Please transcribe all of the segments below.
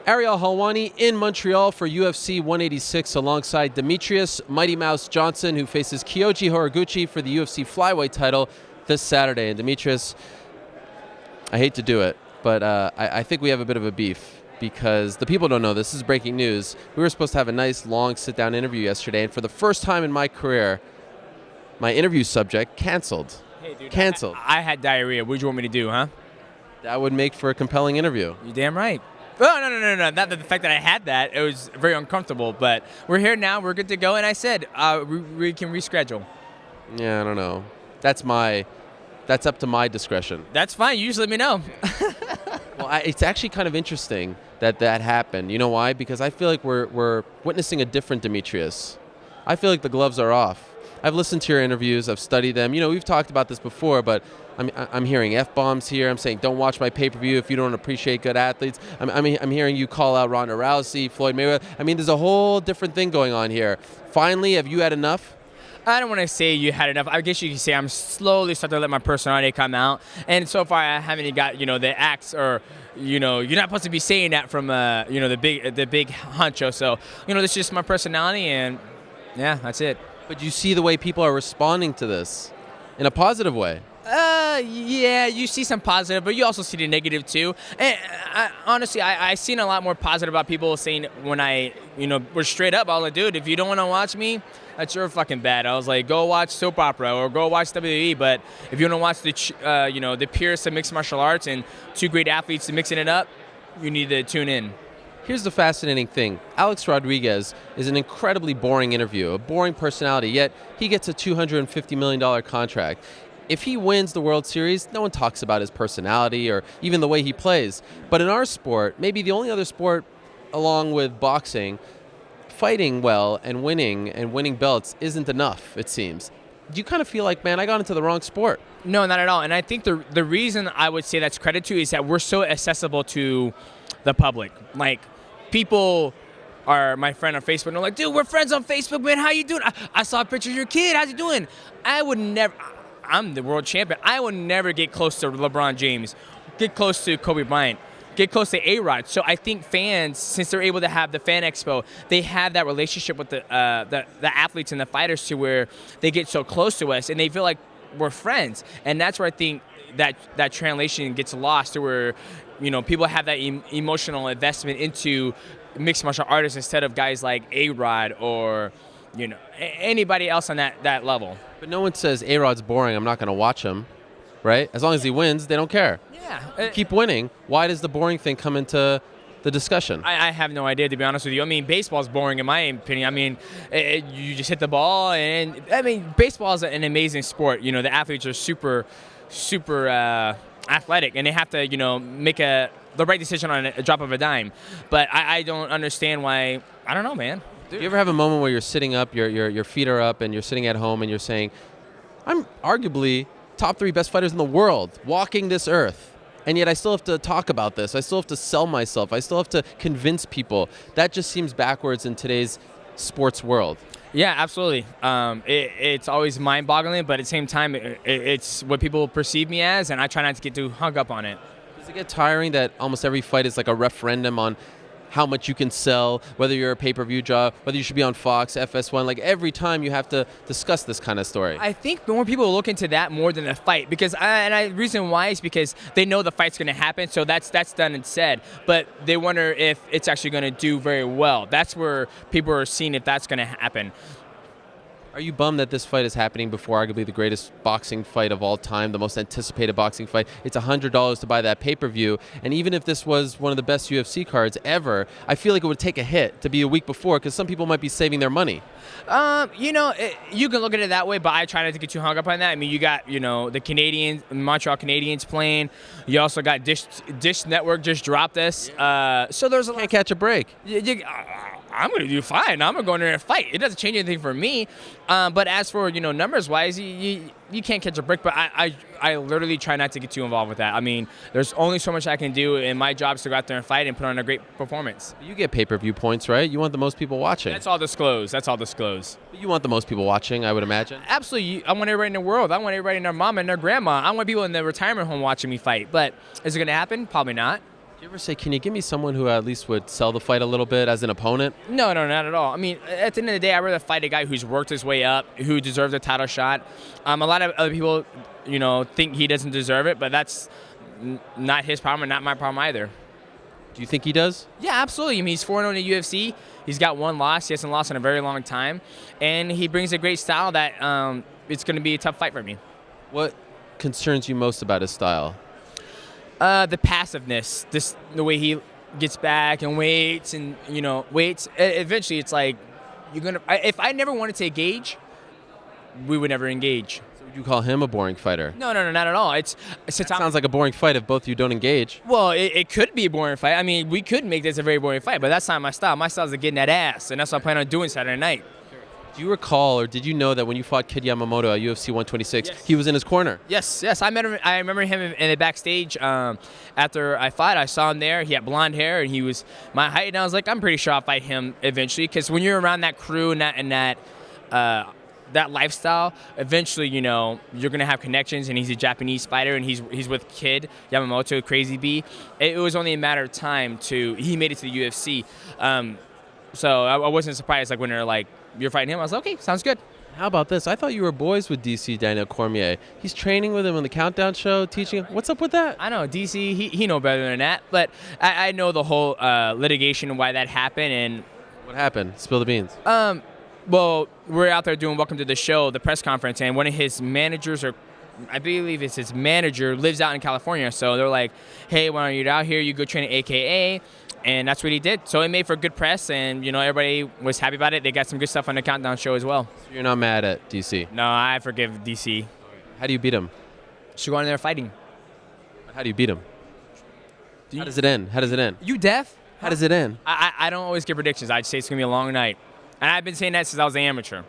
Ariel Helwani in Montreal for UFC 186 alongside Demetrious Mighty Mouse Johnson, who faces Kyoji Horiguchi for the UFC flyweight title this Saturday. And Demetrious, I hate to do it, but I think we have a bit of a beef because the people don't know this. This is breaking news. We were supposed to have a nice, long, sit-down interview yesterday, and for the first time in my career, my interview subject canceled. Hey, dude, canceled. I had diarrhea. What did you want me to do, huh? That would make for a compelling interview. You're damn right. Oh, no. Not the fact that I had that. It was very uncomfortable. But we're here now. We're good to go. And I said we can reschedule. Yeah, I don't know. That's up to my discretion. That's fine. You just let me know. Well, it's actually kind of interesting that happened. You know why? Because I feel like we're witnessing a different Demetrious. I feel like the gloves are off. I've listened to your interviews. I've studied them. You know, we've talked about this before, but I'm hearing F-bombs here. I'm saying don't watch my pay-per-view if you don't appreciate good athletes. I'm hearing you call out Ronda Rousey, Floyd Mayweather. I mean, there's a whole different thing going on here. Finally, have you had enough? I don't want to say you had enough. I guess you can say I'm slowly starting to let my personality come out. And so far, I haven't got, the acts or, you're not supposed to be saying that from, the big honcho. So, this is just my personality, and yeah, that's it. But you see the way people are responding to this in a positive way. Yeah, you see some positive, but you also see the negative too. And honestly, I seen a lot more positive about people saying when I, were straight up. I was like, dude, if you don't want to watch me, that's your fucking bad. I was like, go watch soap opera or go watch WWE. But if you want to watch the purest of mixed martial arts and two great athletes mixing it up, you need to tune in. Here's the fascinating thing. Alex Rodriguez is an incredibly boring interview, a boring personality, yet he gets a $250 million contract. If he wins the World Series, no one talks about his personality or even the way he plays. But in our sport, maybe the only other sport along with boxing, fighting well and winning belts isn't enough, it seems. Do you kind of feel like, man, I got into the wrong sport? No, not at all. And I think the reason I would say that's credit to is that we're so accessible to the public. Like, people are my friend on Facebook, and they're like, dude, we're friends on Facebook, man. How you doing? I saw a picture of your kid. How's he doing? I'm the world champion. I would never get close to LeBron James, get close to Kobe Bryant, get close to A-Rod. So I think fans, since they're able to have the Fan Expo, they have that relationship with the athletes and the fighters to where they get so close to us, and they feel like we're friends. And that's where I think that translation gets lost, to where people have that emotional investment into mixed martial artists instead of guys like A-Rod or anybody else on that level. But no one says A-Rod's boring, I'm not going to watch him, right? As long as he wins, they don't care. Yeah. Keep winning. Why does the boring thing come into the discussion? I have no idea, to be honest with you. I mean, baseball's boring in my opinion. I mean, you just hit the ball, and baseball is an amazing sport. The athletes are super athletic, and they have to, make the right decision on a drop of a dime. But I don't understand why. I don't know, man. Do you ever have a moment where you're sitting up, your feet are up, and you're sitting at home, and you're saying, I'm arguably top 3 best fighters in the world, walking this earth, and yet I still have to talk about this. I still have to sell myself. I still have to convince people. That just seems backwards in today's sports world. Yeah, absolutely. It's always mind-boggling, but at the same time, it's what people perceive me as, and I try not to get too hung up on it. Does it get tiring that almost every fight is like a referendum on how much you can sell, whether you're a pay-per-view draw, whether you should be on Fox, FS1, like every time you have to discuss this kind of story? I think more people look into that more than the fight, because the reason why is because they know the fight's going to happen, so that's done and said, but they wonder if it's actually going to do very well. That's where people are seeing if that's going to happen. Are you bummed that this fight is happening before arguably the greatest boxing fight of all time, the most anticipated boxing fight? It's $100 to buy that pay-per-view, and even if this was one of the best UFC cards ever, I feel like it would take a hit to be a week before, because some people might be saving their money. You can look at it that way, but I try not to get too hung up on that. I mean, you got, the Canadians, Montreal Canadiens playing. You also got Dish Network just dropped this. So there's a lot. Can't catch a break. I'm going to do fine. I'm going to go in there and fight. It doesn't change anything for me. But as for, numbers-wise, you can't catch a break. But I literally try not to get too involved with that. I mean, there's only so much I can do, and my job is to go out there and fight and put on a great performance. You get pay-per-view points, right? You want the most people watching. That's all disclosed. But you want the most people watching, I would imagine. Absolutely. I want everybody in the world. I want everybody and their mom and their grandma. I want people in the retirement home watching me fight. But is it going to happen? Probably not. you ever say, can you give me someone who at least would sell the fight a little bit as an opponent? No, not at all. I mean, at the end of the day, I'd rather fight a guy who's worked his way up, who deserves a title shot. A lot of other people, think he doesn't deserve it, but that's not his problem and not my problem either. Do you think he does? Yeah, absolutely. I mean, he's 4-0 in the UFC. He's got one loss. He hasn't lost in a very long time. And he brings a great style that it's going to be a tough fight for me. What concerns you most about his style? The passiveness, the way he gets back and waits and, waits. Eventually, it's like, if I never wanted to engage, we would never engage. So would you call him a boring fighter? No, not at all. It sounds like a boring fight if both of you don't engage. Well, it could be a boring fight. I mean, we could make this a very boring fight, but that's not my style. My style is getting that ass, and that's what I plan on doing Saturday night. Do you recall, or did you know that when you fought Kid Yamamoto at UFC 126, Yes. he was in his corner? Yes. I met him. I remember him in the backstage after I fought. I saw him there. He had blonde hair, and he was my height. And I was like, I'm pretty sure I'll fight him eventually, because when you're around that crew and that lifestyle, eventually, you're gonna have connections. And he's a Japanese fighter, and he's with Kid Yamamoto, Crazy B. It was only a matter of time he made it to the UFC. So I wasn't surprised, like when they're like, you're fighting him. I was like, okay, sounds good. How about this? I thought you were boys with DC Daniel Cormier. He's training with him on the Countdown show, teaching him. What's up with that? I know DC. He know better than that, but I know the whole litigation and why that happened. And What happened? Spill the beans. well, we're out there doing Welcome to the Show, the press conference, and one of his managers, or I believe it's his manager, lives out in California. So they're like, hey, why don't you get out here? You go train at AKA. And that's what he did. So it made for good press, and everybody was happy about it. They got some good stuff on the Countdown show as well. So you're not mad at DC? No, I forgive DC. How do you beat him? Should go in there fighting. How do you beat him? How does it end? You deaf? How does it end? I don't always give predictions. I'd say it's going to be a long night. And I've been saying that since I was an amateur.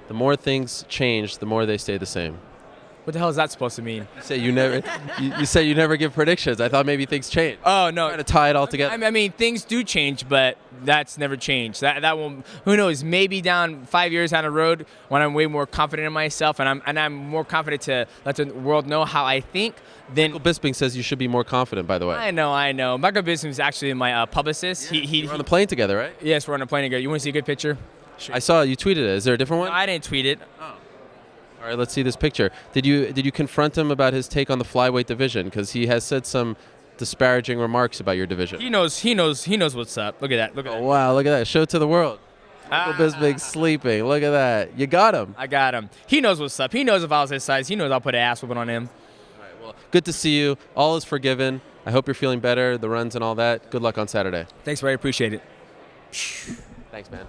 The more things change, the more they stay the same. What the hell is that supposed to mean? You say you never. you say you never give predictions. I thought maybe things change. Oh, no. Trying to tie it all together. I mean, things do change, but that's never changed. That will, who knows? Maybe down 5 years down the road, when I'm way more confident in myself, and I'm more confident to let the world know how I think. Then Michael Bisping says you should be more confident. By the way. I know. Michael Bisping is actually my publicist. Yeah, we're on the plane together, right? Yes, we're on a plane together. You want to see a good picture? Sure. I saw you tweeted it. Is there a different one? No, I didn't tweet it. Oh. All right, let's see this picture. Did you confront him about his take on the flyweight division? Because he has said some disparaging remarks about your division. He knows what's up. Look at that. Oh, wow, look at that. Show it to the world. Michael Bisping sleeping. Look at that. You got him. I got him. He knows what's up. He knows if I was his size. He knows I'll put an ass whooping on him. All right, well, good to see you. All is forgiven. I hope you're feeling better, the runs and all that. Good luck on Saturday. Thanks, buddy. Appreciate it. Thanks, man.